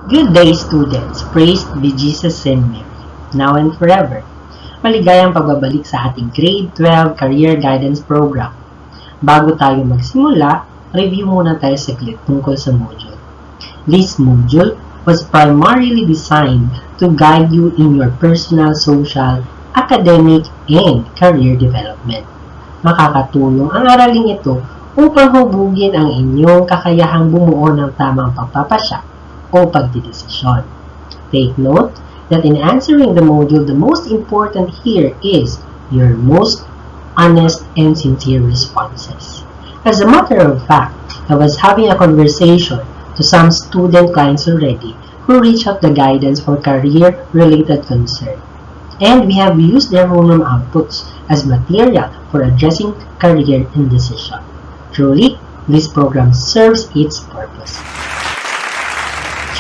Good day, students. Praised be Jesus and Mary, now and forever. Maligayang pagbabalik sa ating Grade 12 Career Guidance Program. Bago tayo magsimula, review muna tayo saglit tungkol sa module. This module was primarily designed to guide you in your personal, social, academic, and career development. Makakatulong ang araling ito upang hubugin ang inyong kakayahang bumuo ng tamang pagpapasya o pagdidesisyon. Take note that in answering the module, the most important here is your most honest and sincere responses. As a matter of fact, I was having a conversation to some student clients already who reached out the guidance for career-related concern. And we have used their homeroom outputs as material for addressing career indecision. Truly, this program serves its purpose.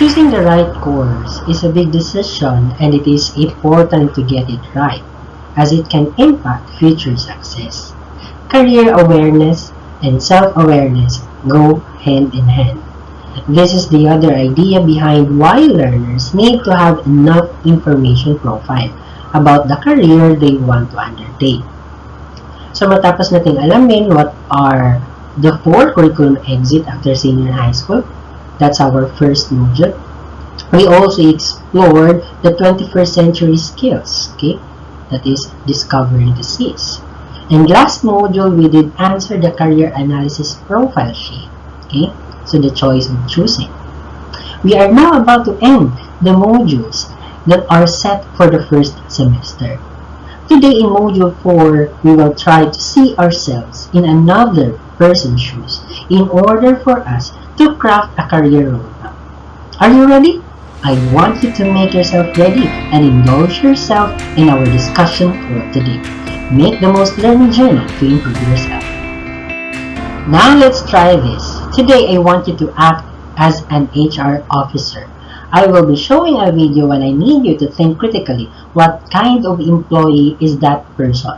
Choosing the right course is a big decision, and it is important to get it right, as it can impact future success. Career awareness and self-awareness go hand in hand. This is the other idea behind why learners need to have enough information profile about the career they want to undertake. So matapos nating alamin what are the 4 curriculum exit after senior high school, that's our first module. We also explored the 21st century skills, okay? That is discovering disease. And last module, we did answer the career analysis profile sheet, okay? So the choice of choosing. We are now about to end the modules that are set for the first semester. Today in module 4, we will try to see ourselves in another person's shoes in order for us to craft a career roadmap. Are you ready? I want you to make yourself ready and indulge yourself in our discussion for today. Make the most learning journey to improve yourself. Now let's try this. Today I want you to act as an HR officer. I will be showing a video and I need you to think critically what kind of employee is that person.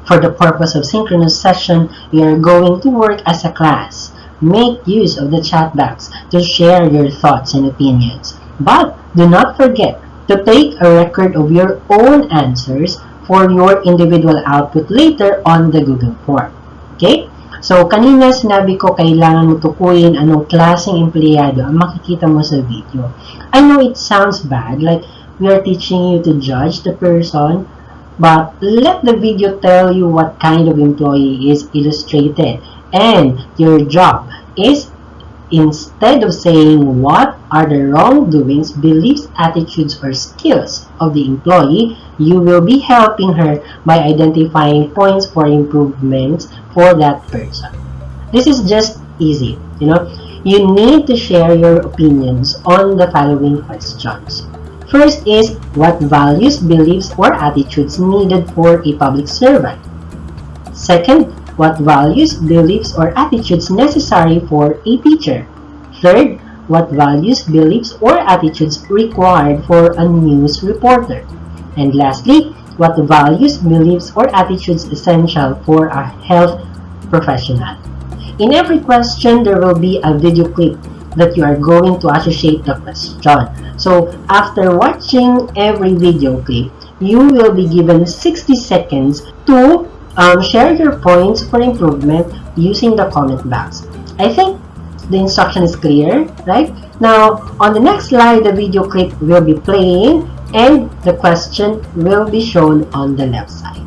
For the purpose of synchronous session, we are going to work as a class. Make use of the chat box to share your thoughts and opinions. But do not forget to take a record of your own answers for your individual output later on the Google form. Okay? So, kanina sinabi ko kailangan mo tukuyin anong klaseng empleyado ang makikita mo sa video. I know it sounds bad, like we are teaching you to judge the person, but let the video tell you what kind of employee is illustrated. And your job is, instead of saying what are the wrongdoings, beliefs, attitudes, or skills of the employee, you will be helping her by identifying points for improvements for that person. This is just easy, You need to share your opinions on the following questions. First is, what values, beliefs, or attitudes needed for a public servant? Second, what values, beliefs, or attitudes necessary for a teacher? Third, what values, beliefs, or attitudes required for a news reporter? And lastly, what values, beliefs, or attitudes essential for a health professional? In every question, there will be a video clip that you are going to associate the question. So, after watching every video clip, you will be given 60 seconds to share your points for improvement using the comment box. I think the instruction is clear, right? Now, on the next slide, the video clip will be playing and the question will be shown on the left side.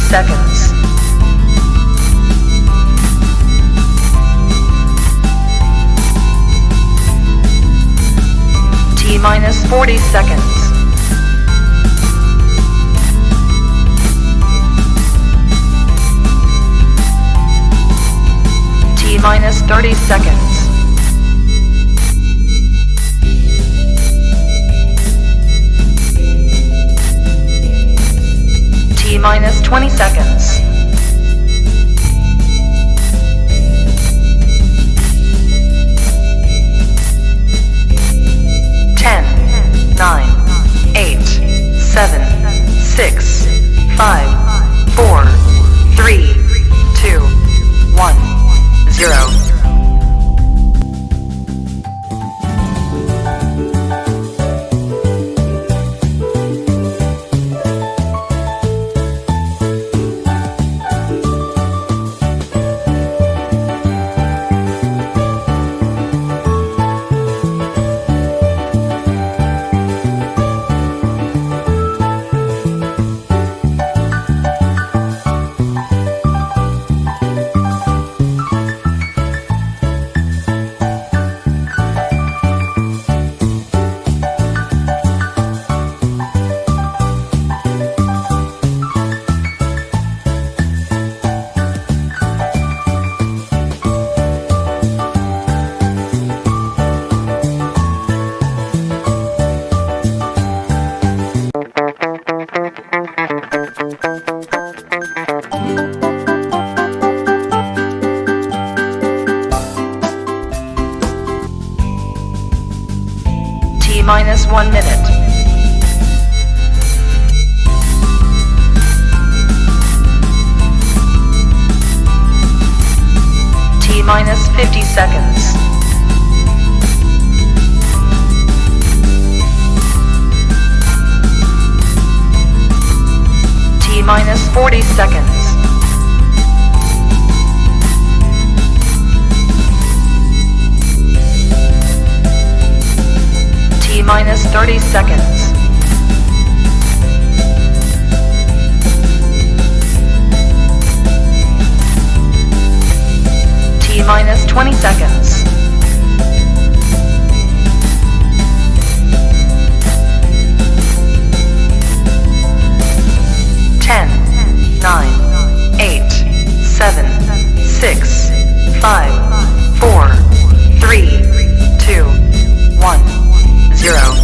seconds. T minus 40 seconds. T minus 30 seconds. T minus 20 seconds. Ten, 9, 8, 7, 6, 5, 4, 3, 2, 1, 0. T minus 1 minute. T minus 50 seconds. T minus 40 seconds. T minus 30 seconds. T minus 20 seconds. Ten, 9, 8, 7, 6, 5, 4, 3, 2, 1, 0.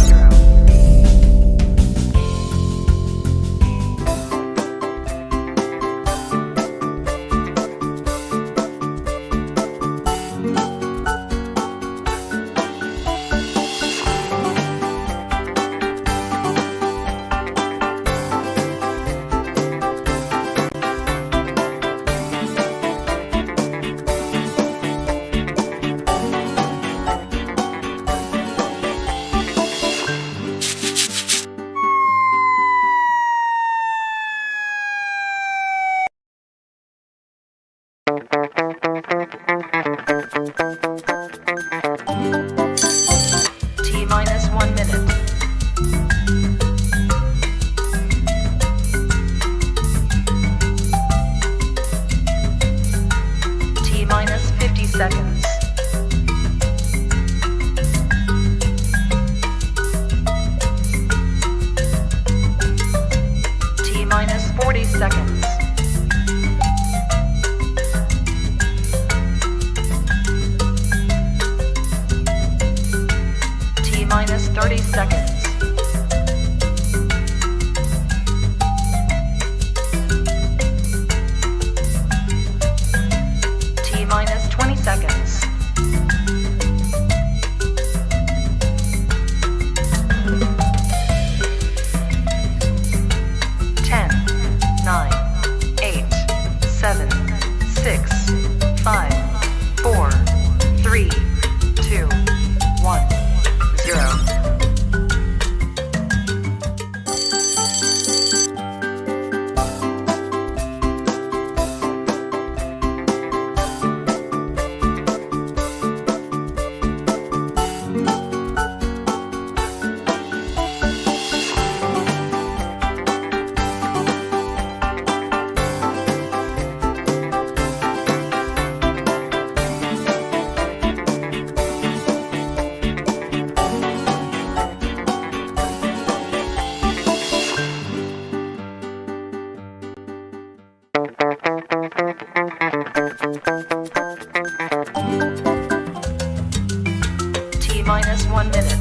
minus 1 minute.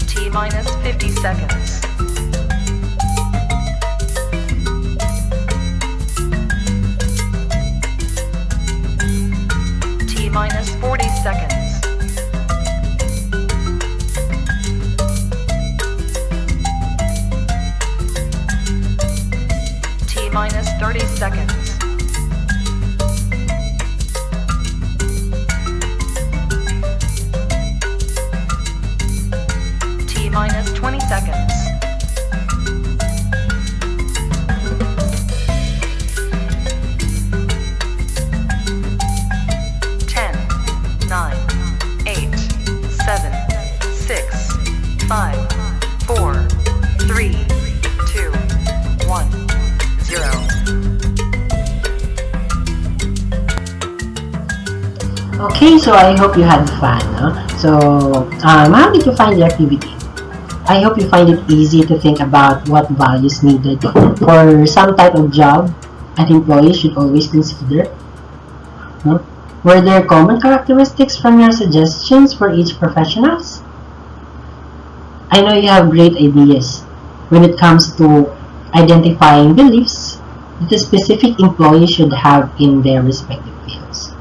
T minus 50 seconds. T minus 40 seconds. T minus 30 seconds. T minus 20 seconds. Ten, 9, 8, 7, 6, 5, 4, 3, 2, 1, 0. Okay, so I hope you had fun. No? So, how did you find the activity? I hope you find it easy to think about what values needed for some type of job an employee should always consider. No? Were there common characteristics from your suggestions for each professionals? I know you have great ideas when it comes to identifying beliefs that a specific employee should have in their respective fields.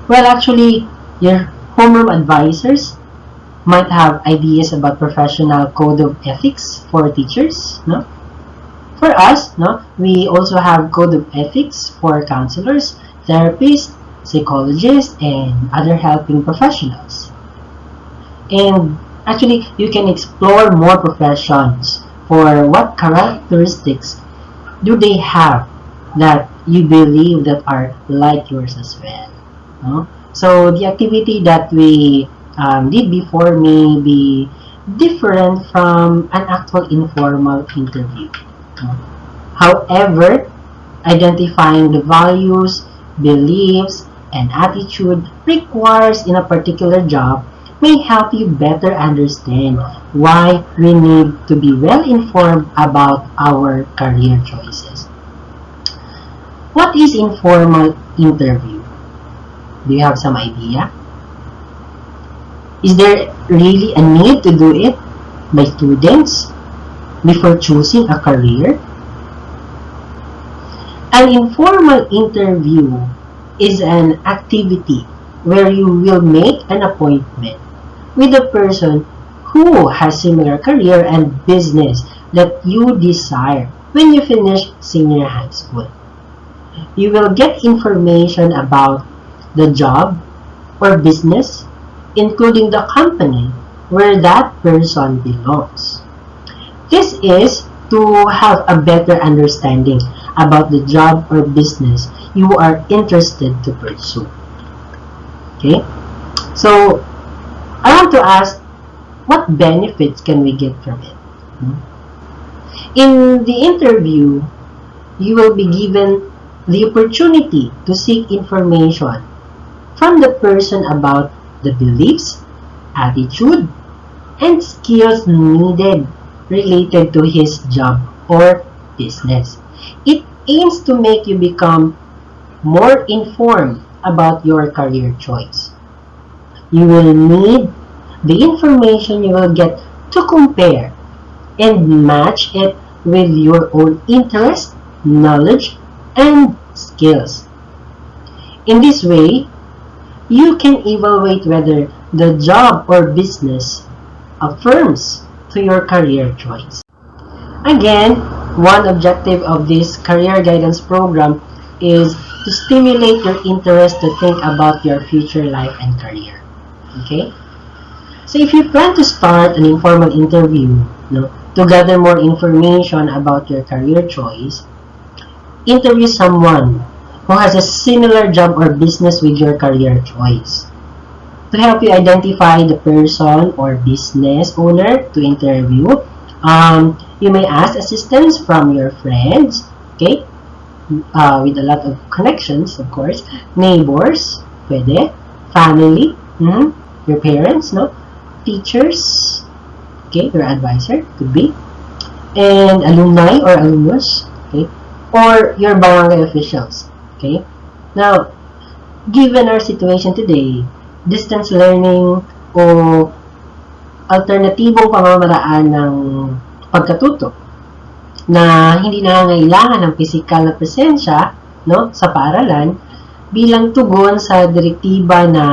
Well, actually, your homeroom advisors might have ideas about professional code of ethics for teachers, no? For us, no, we also have code of ethics for counselors, therapists, psychologists, and other helping professionals. And actually, you can explore more professions for what characteristics do they have that you believe that are like yours as well. No? So the activity that we did before may be different from an actual informal interview. No? However, identifying the values, beliefs, and attitude requires in a particular job may help you better understand why we need to be well informed about our career choices. What is informal interview? Do you have some idea? Is there really a need to do it by students before choosing a career? An informal interview is an activity where you will make an appointment with a person who has similar career and business that you desire when you finish senior high school. You will get information about the job or business, including the company where that person belongs. This is to have a better understanding about the job or business you are interested to pursue. Okay? So, I want to ask, what benefits can we get from it? In the interview, you will be given the opportunity to seek information from the person about the beliefs, attitude, and skills needed related to his job or business. It aims to make you become more informed about your career choice. You will need the information you will get to compare and match it with your own interest, knowledge, and skills. In this way, you can evaluate whether the job or business affirms to your career choice. Again, one objective of this career guidance program is to stimulate your interest to think about your future life and career. Okay? So if you plan to start an informal interview, to gather more information about your career choice, interview someone who has a similar job or business with your career choice. To help you identify the person or business owner to interview, you may ask assistance from your friends, okay, with a lot of connections, of course, neighbors, pwede, family, your parents, teachers, okay, your advisor, could be, and alumni or alumnus, okay. or your barangay officials. Okay? Now, given our situation today, distance learning o alternatibong pamamaraan ng pagkatuto na hindi nangangailangan ng pisikal na presensya, no, sa paaralan bilang tugon sa direktiba na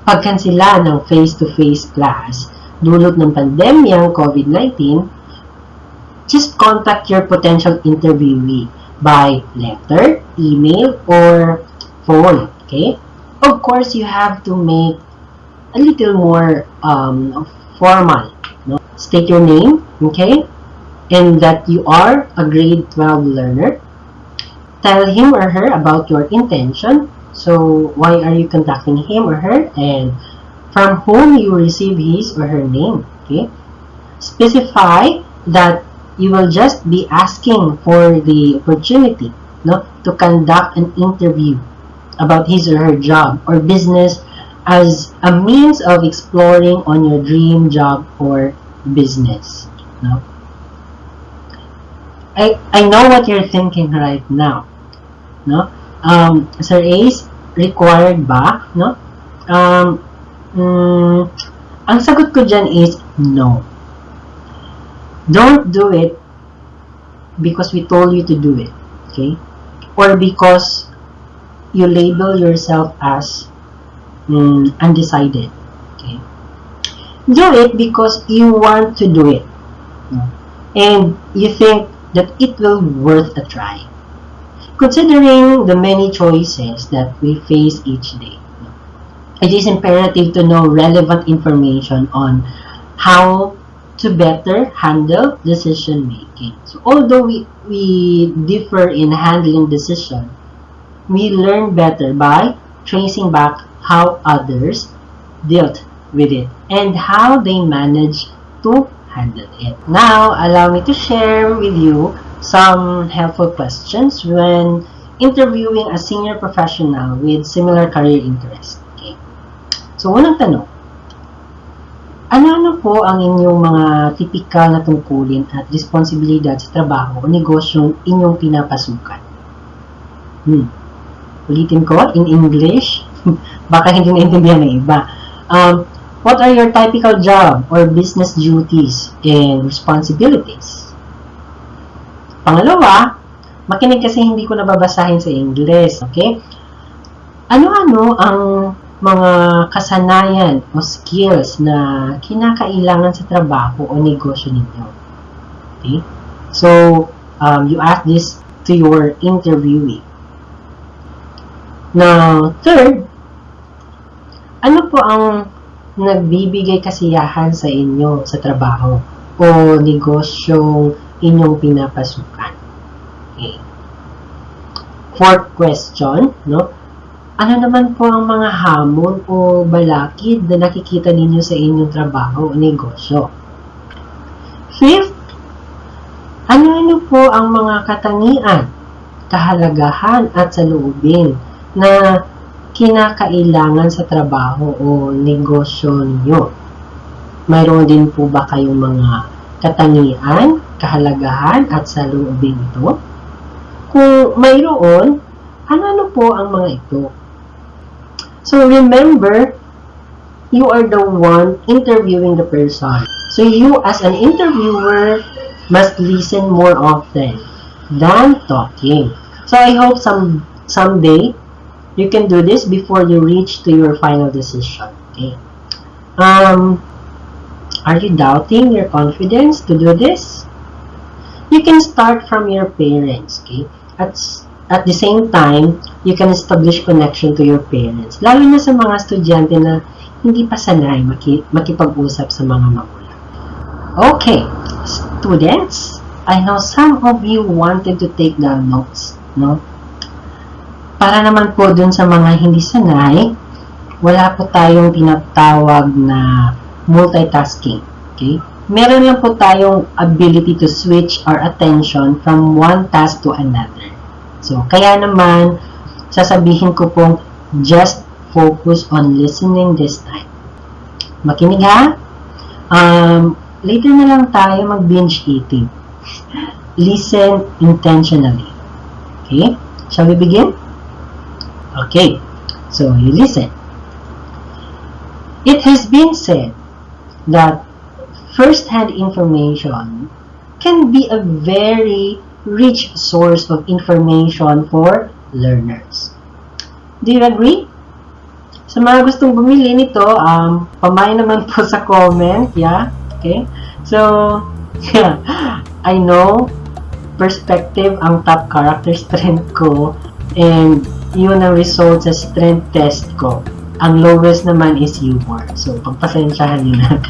pagkansela ng face-to-face class dulot ng pandemyang COVID-19, just contact your potential interviewee by letter, email, or phone. Okay? Of course, you have to make a little more formal. No? State your name, okay? And that you are a grade 12 learner. Tell him or her about your intention. So, why are you contacting him or her? And from whom you receive his or her name. Okay? Specify that you will just be asking for the opportunity, no, to conduct an interview about his or her job or business as a means of exploring on your dream job or business. No? I know what you're thinking right now. No? Sir Ace, required ba? No? Ang sagot ko dyan is no. Don't do it because we told you to do it. Okay? Or because you label yourself as undecided. Okay? Do it because you want to do it. And you think that it will worth a try. Considering the many choices that we face each day, it is imperative to know relevant information on how to better handle decision making. So although we differ in handling decision, we learn better by tracing back how others dealt with it and how they managed to handle it. Now, allow me to share with you some helpful questions when interviewing a senior professional with similar career interests. Okay. So, unang tanong, ano-ano po ang inyong mga typical na tungkulin at responsibilidad sa trabaho o negosyong inyong pinapasukan? Ulitin ko, in English, baka hindi naintindihan ng iba. What are your typical job or business duties and responsibilities? Pangalawa, makinig kasi hindi ko nababasahin sa English, okay? Ano-ano ang mga kasanayan o skills na kinakailangan sa trabaho o negosyo ninyo? Okay? So, you ask this to your interviewee. Now, third, ano po ang nagbibigay kasiyahan sa inyo sa trabaho o negosyong inyong pinapasukan? Okay. Fourth question, no? Ano naman po ang mga hamon o balakid na nakikita ninyo sa inyong trabaho o negosyo? Fifth, ano-ano po ang mga katangian, kahalagahan at saloobin na kinakailangan sa trabaho o negosyo ninyo? Mayroon din po ba kayong mga katangian, kahalagahan at saloobin ito? Kung mayroon, ano po ang mga ito? So remember, you are the one interviewing the person. So you as an interviewer must listen more often than talking. So I hope someday you can do this before you reach to your final decision. Okay. Are you doubting your confidence to do this? You can start from your parents. Okay. At the same time, you can establish connection to your parents. Lalo na sa mga estudyante na hindi pa sanay makipag-usap sa mga magulang. Okay, students, I know some of you wanted to take down notes, no? Para naman po dun sa mga hindi sanay, wala po tayong tinatawag na multitasking. Okay? Meron lang po tayong ability to switch our attention from one task to another. So, kaya naman, sasabihin ko pong just focus on listening this time. Makinig ha? Later na lang tayo mag-binge eating. listen intentionally. Okay, shall we begin? Okay, so you listen. It has been said that first-hand information can be a very rich source of information for learners. Do you agree? Sa mga gustong bumili nito, pamain naman po sa comment, yeah? Okay? So, yeah, I know perspective ang top character strength ko, and yun ang result sa strength test ko. Ang lowest naman is humor. So, pagpasensyahan nyo na.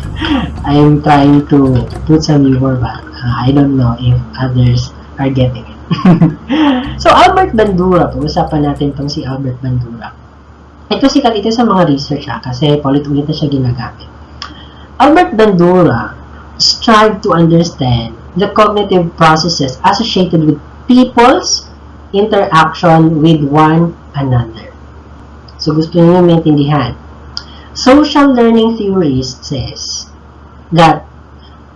I'm trying to put some humor back. I don't know if others are getting it. So, Albert Bandura. Pag-usapan natin itong si Albert Bandura. Ito sikat ito sa mga research kasi paulit-ulit na siya ginagamit. Albert Bandura strive to understand the cognitive processes associated with people's interaction with one another. So, gusto niyo maintindihan. Social learning theorist says that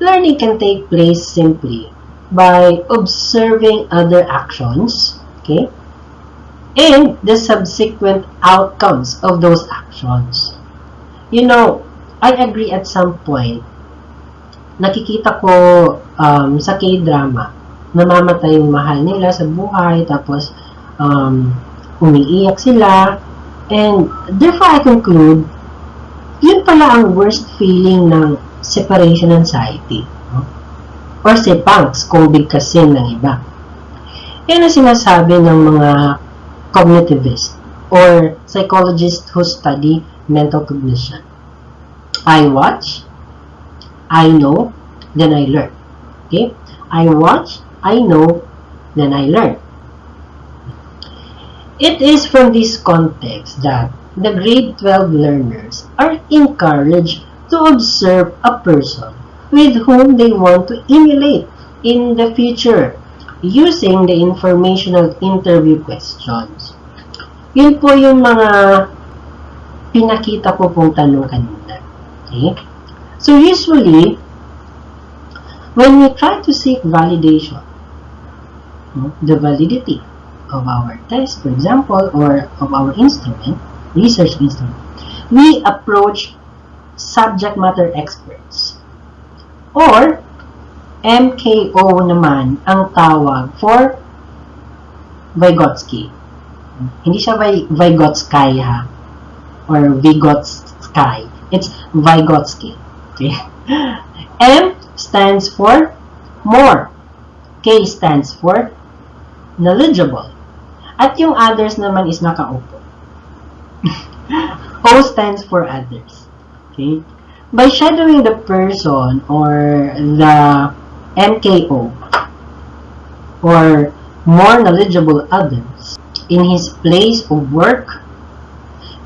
learning can take place simply by observing other actions, okay, and the subsequent outcomes of those actions. You know, I agree at some point, nakikita ko sa K-drama, namamatay yung mahal nila sa buhay, tapos umiiyak sila, and therefore I conclude, yun pala ang worst feeling ng separation anxiety. No? Or sepangs, kung bigkasin ng iba. Yan ang sinasabi ng mga cognitivists or psychologists who study mental cognition. I watch, I know, then I learn. Okay? I watch, I know, then I learn. It is from this context that the grade 12 learners are encouraged to observe a person with whom they want to emulate in the future using the informational interview questions. Yun po yung mga pinakita ko pong tanong kanina. Okay? So usually, when we try to seek validation, the validity of our test, for example, or of our instrument, research instrument, we approach subject matter experts. Or, MKO naman ang tawag for Vygotsky. Hindi siya Vygotsky ha, or Vygotsky. It's Vygotsky. Okay? M stands for more. K stands for knowledgeable. At yung others naman is nakaupo. O stands for others. Okay? By shadowing the person or the MKO or more knowledgeable others in his place of work,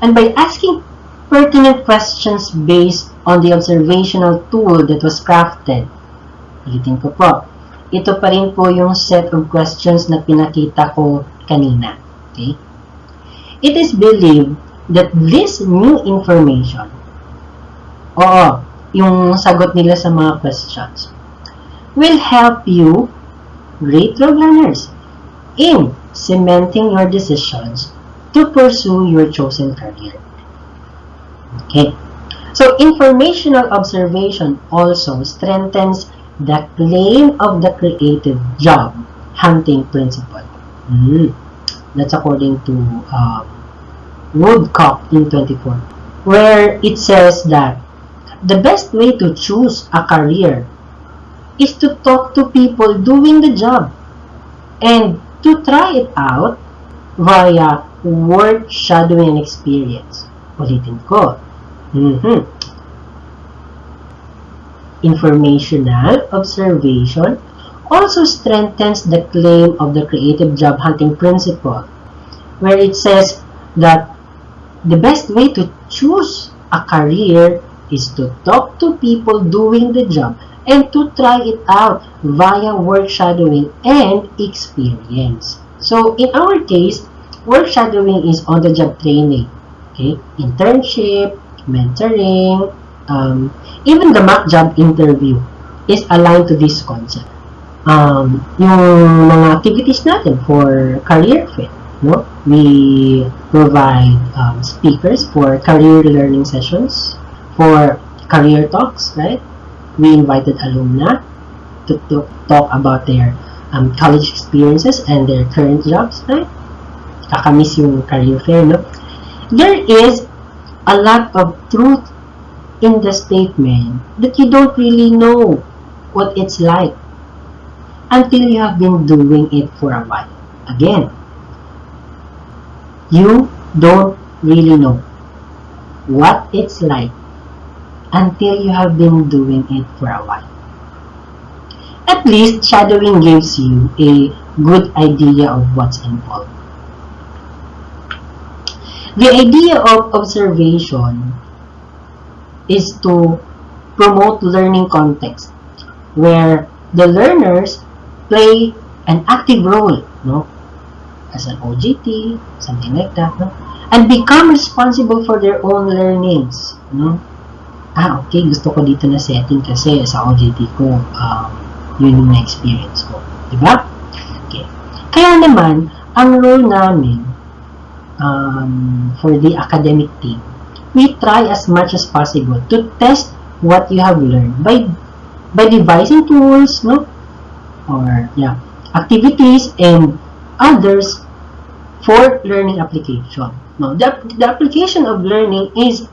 and by asking pertinent questions based on the observational tool that was crafted. Ulitin ko po. Ito pa rin po yung set of questions na pinakita ko kanina. Okay? It is believed that this new information, yung sagot nila sa mga questions, will help you, grade 12 learners, in cementing your decisions to pursue your chosen career. Okay. So, informational observation also strengthens the claim of the creative job hunting principle. That's according to Woodcock in 24, where it says that the best way to choose a career is to talk to people doing the job and to try it out via work shadowing experience. Ulitin ko. Informational observation also strengthens the claim of the creative job hunting principle, where it says that the best way to choose a career is to talk to people doing the job and to try it out via work shadowing and experience. So, in our case, work shadowing is on-the-job training. Okay? Internship, mentoring, even the mock job interview is aligned to this concept. yung mga activities natin for career fit, no? We provide speakers for career learning sessions, for career talks, right? We invited alumni to talk about their college experiences and their current jobs, right? Kakamiss yung career fair, no? There is a lot of truth in the statement that you don't really know what it's like until you have been doing it for a while. Again, you don't really know what it's like until you have been doing it for a while. At least, shadowing gives you a good idea of what's involved. The idea of observation is to promote learning context where the learners play an active role, no? As an OJT, something like that, no? And become responsible for their own learnings, no? Okay, gusto ko dito na setting kasi sa OJT ko, yun yung na-experience ko. Diba? Okay. Kaya naman, ang role namin for the academic team, we try as much as possible to test what you have learned by devising tools, no? Or, activities and others for learning application. No, the application of learning is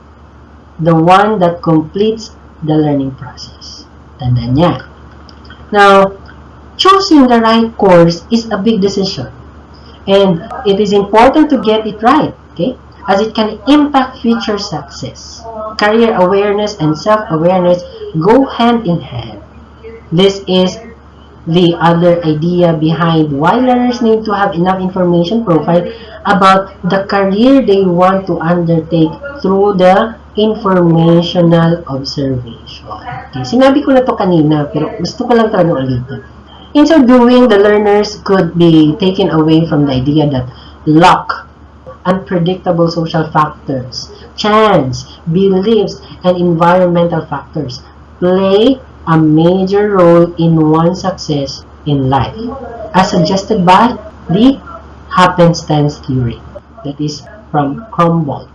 the one that completes the learning process. Tandaan niya. Now, choosing the right course is a big decision. And it is important to get it right, okay? As it can impact future success. Career awareness and self-awareness go hand in hand. This is the other idea behind why learners need to have enough information profile about the career they want to undertake through the informational observation. Okay, sinabi ko na to kanina, pero gusto ko lang talaga ulitin. In so doing, the learners could be taken away from the idea that luck, unpredictable social factors, chance, beliefs, and environmental factors play a major role in one's success in life, as suggested by the happenstance theory, that is from Cromwell.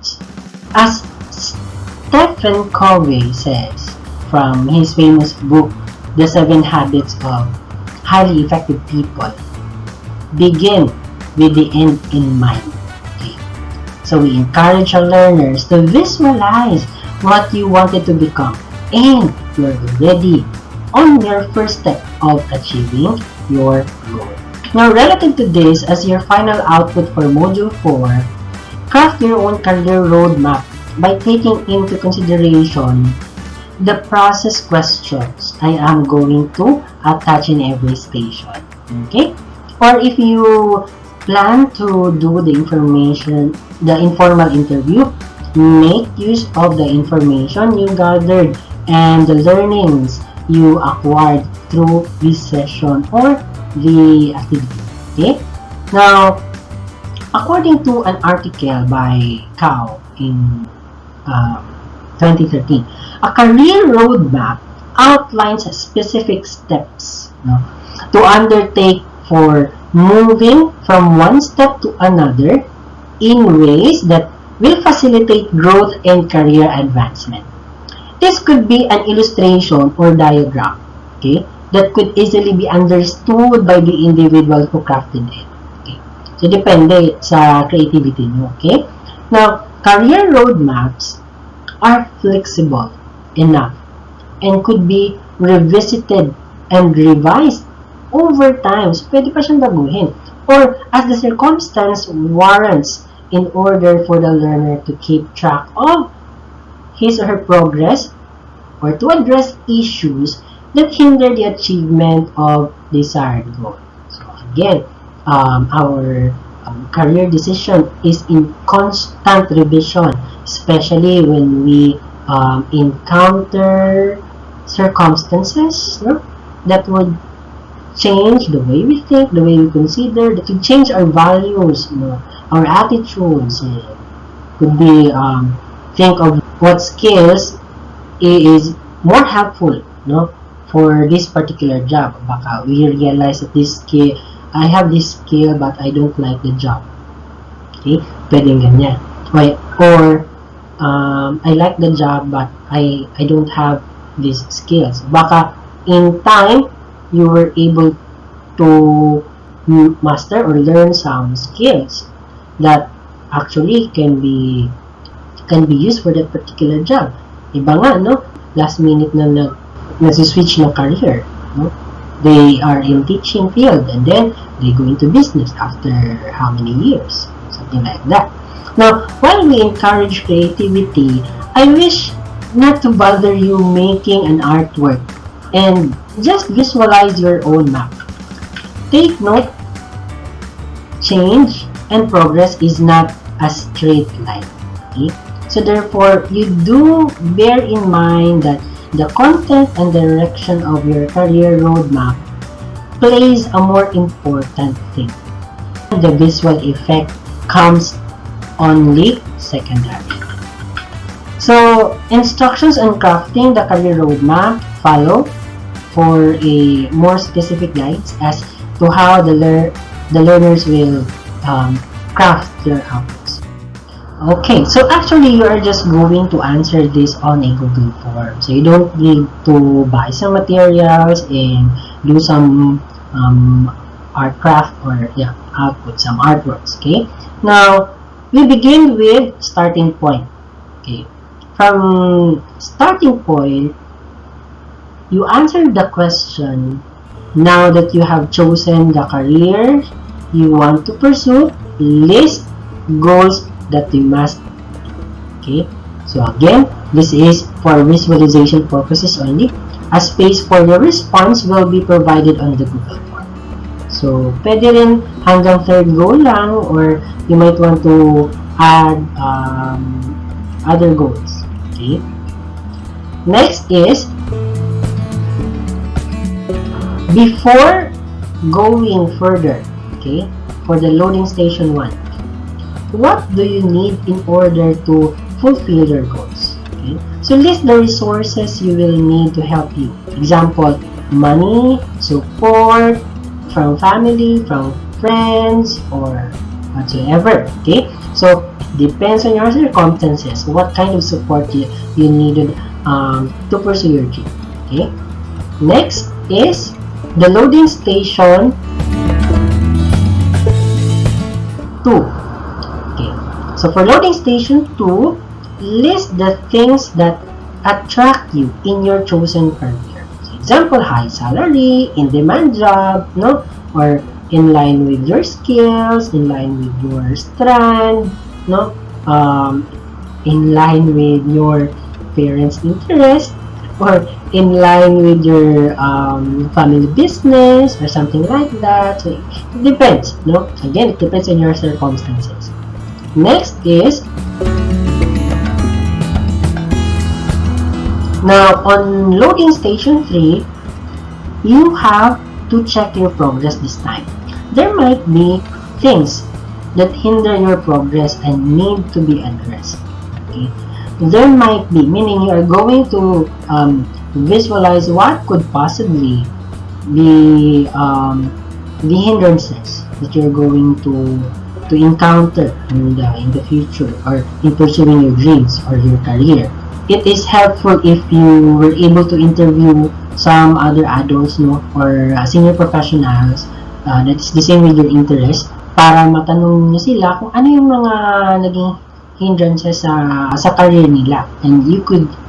As Stephen Covey says from his famous book, The 7 Habits of Highly Effective People, begin with the end in mind. Okay. So we encourage our learners to visualize what you wanted to become, and you're already on your first step of achieving your goal. Now, relative to this, as your final output for Module 4, craft your own career roadmap by taking into consideration the process questions I am going to attach in every station. Okay? Or if you plan to do the informal interview, make use of the information you gathered and the learnings you acquired through this session or the activity. Okay? Now, according to an article by Cow in 2013, a career roadmap outlines specific steps, no, to undertake for moving from one step to another in ways that will facilitate growth and career advancement. This could be an illustration or diagram, okay, that could easily be understood by the individual who crafted it. Okay. So, depende sa creativity nyo, okay? Now, career roadmaps are flexible enough and could be revisited and revised over time. So, pwede pa siyang baguhin. Or, as the circumstance warrants, in order for the learner to keep track of his or her progress or to address issues that hinder the achievement of desired goal. So again, our career decision is in constant revision, especially when we encounter circumstances, no, that would change the way we think, the way we consider, that would change our values, our attitudes. Could be think of what skills is more helpful, for this particular job. Baka we realize that I have this skill but I don't like the job. Okay? Pwedeng ganyan. Or I like the job but I don't have these skills. Baka in time, you were able to master or learn some skills that actually can be used for that particular job. Iba nga, no? Last minute na nag-switch na career, no? They are in teaching field and then they go into business after how many years? Something like that. Now, while we encourage creativity, I wish not to bother you making an artwork and just visualize your own map. Take note, change and progress is not a straight line. Okay? So therefore, you do bear in mind that the content and direction of your career roadmap plays a more important thing. The visual effect comes only secondary. So, instructions on crafting the career roadmap follow for a more specific guides as to how the learners will craft their outputs. Okay, so actually you are just going to answer this on a Google form. So you don't need to buy some materials and do some art craft or output some artworks. Okay, now we begin with starting point. Okay, from starting point, you answer the question. Now that you have chosen the career you want to pursue, list goals that you must. Okay, so again, this is for visualization purposes only. A space for your response will be provided on the Google form. So, pwede rin hanggang third goal lang, or you might want to add other goals. Okay. Next is, before going further, okay, for the loading station 1, what do you need in order to fulfill your goals? Okay? So list the resources you will need to help you. Example, money, support, from family, from friends, or whatsoever. Okay? So, depends on your circumstances, what kind of support you needed to pursue your dream. Okay? Next is the loading station 2. So for loading station 2, list the things that attract you in your chosen career. So example, high salary, in-demand job, no? Or in line with your skills, in line with your strand, no? In line with your parents' interest, or in line with your family business, or something like that. So it depends, no? Again, it depends on your circumstances. Next is, now on loading station 3, you have to check your progress this time. There might be things that hinder your progress and need to be addressed. Okay? There might be, meaning you are going to visualize what could possibly be the hindrances that you're going to encounter in the future, or in pursuing your dreams or your career. It is helpful if you were able to interview some other adults, no, or senior professionals that is the same with your interest, para matanong nyo sila kung ano yung mga naging hindrances sa career nila. And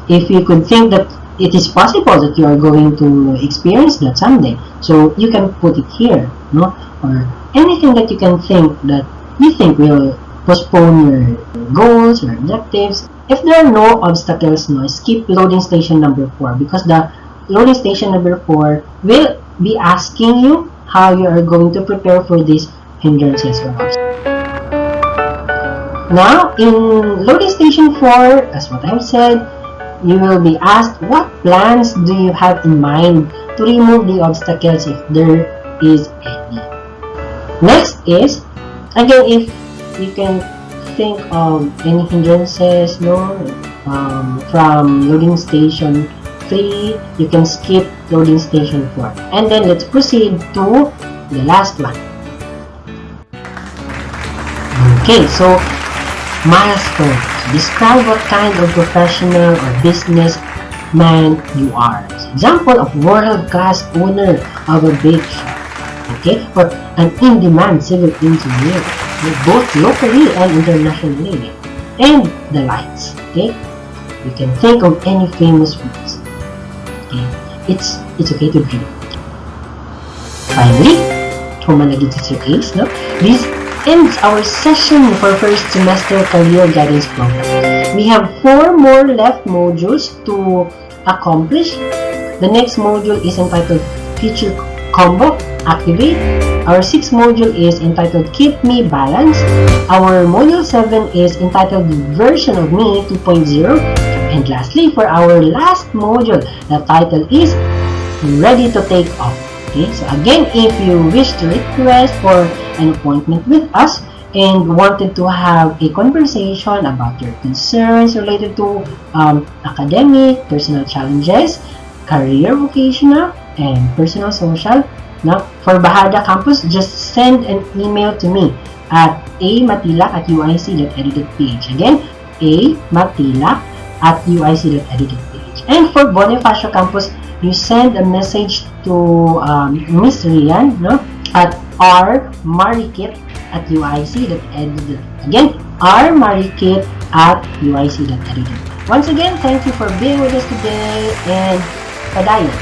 if you could think that it is possible that you are going to experience that someday, so you can put it here, no, or anything that you can think that you think will postpone your goals or objectives. If there are no obstacles, no, skip loading station number 4, because the loading station number 4 will be asking you how you are going to prepare for these hindrances or obstacles. Now, in loading station 4, as what I've said, you will be asked what plans do you have in mind to remove the obstacles if there is any. Next is, again, if you can think of any hindrances, no, from loading station 3, you can skip loading station 4. And then let's proceed to the last one. Okay, so milestones. Describe what kind of professional or businessman you are. So, example of world-class owner of a bake shop. Okay, or an in-demand civil engineer, both locally and internationally. And the likes. Okay, you can think of any famous ones. Okay, it's okay to dream. Finally, humanagid si Sir Ace, no? This ends our session for first semester career guidance program. We have 4 more left modules to accomplish. The next module is entitled Feature Combo Activate. Our 6th module is entitled Keep Me Balanced. Our module 7 is entitled Version of Me 2.0. And lastly, for our last module, the title is Ready to Take Off. Okay, so again, if you wish to request for an appointment with us and wanted to have a conversation about your concerns related to academic, personal challenges, career, vocational, and personal social, now for Bahada Campus, just send an email to me at amatilak@uic.edu.ph. Again, amatilak@uic.edu.ph. And for Bonifacio Campus, you send a message to Miss Rian, no, at rmarikit@uic.edu. Again, rmarikit@uic.edu. Once again, thank you for being with us today, and padayon.